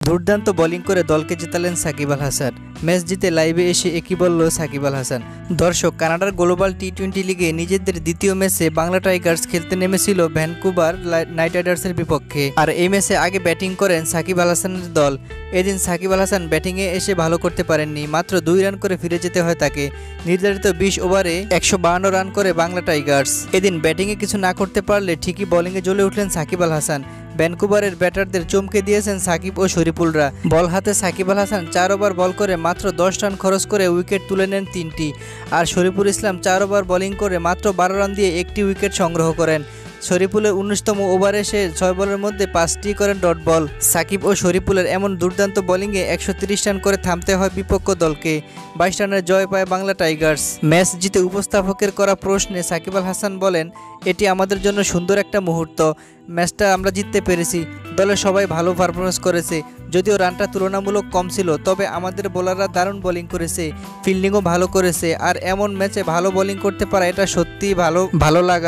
দুর্দান্ত বোলিং করে দলকে জেতালেন সাকিব আল হাসান। ম্যাচ জিতে লাইভে এসে একই বলল সাকিব আল হাসান। দর্শক, কানাডার গ্লোবাল টি-20 লিগে নিজেদের দ্বিতীয় ম্যাচে বাংলা টাইগার্স খেলতে নেমেছিল ভ্যানকুভার নাইট রাইডার্সের বিপক্ষে। আর এই ম্যাচে আগে ব্যাটিং করেন সাকিব আল হাসানের দল। এদিন সাকিব আল হাসান ব্যাটিংয়ে এসে ভালো করতে পারেননি, মাত্র 2 রান করে ফিরে যেতে হয় তাকে। নির্ধারিত 20 ওভারে 152 রান করে বাংলা টাইগার্স। এদিন ব্যাটিংয়ে কিছু না করতে পারলে ঠিকই বোলিংয়ে জ্বলে উঠলেন সাকিব আল হাসান। ভ্যানকুভারের ব্যাটারদের চমকে দিয়েছেন সাকিব ও শরীফুলরা। বল হাতে সাকিব আল হাসান 4 ওভার বল করে মাত্র 10 রান খরচ করে উইকেট তুলে নেন 3টি। আর শরীফুল ইসলাম 4 ওভার বোলিং করে মাত্র 12 রান দিয়ে 1টি উইকেট সংগ্রহ করেন। শরীফুলের 19তম ওভারে সে 6 বলের মধ্যে 5টি করেন ডট বল। সাকিব ও শরীফুলের এমন দুর্দান্ত বোলিংয়ে 130 রান করে থামতে হয় বিপক্ষ দলকে। 22 রানের জয় পায় বাংলা টাইগার্স। ম্যাচ জিতে উপস্থাপকের করা প্রশ্নে সাকিব আল হাসান বলেন, এটি আমাদের জন্য সুন্দর একটা মুহূর্ত। ম্যাচটা আমরা জিততে পেরেছি। দলের সবাই ভালো পারফরমেন্স করেছে। যদিও রানটা তুলনামূলক কম ছিল, তবে আমাদের বোলাররা দারুণ বোলিং করেছে, ফিল্ডিংও ভালো করেছে। আর এমন ম্যাচে ভালো বোলিং করতে পারা এটা সত্যিই ভালো লাগা।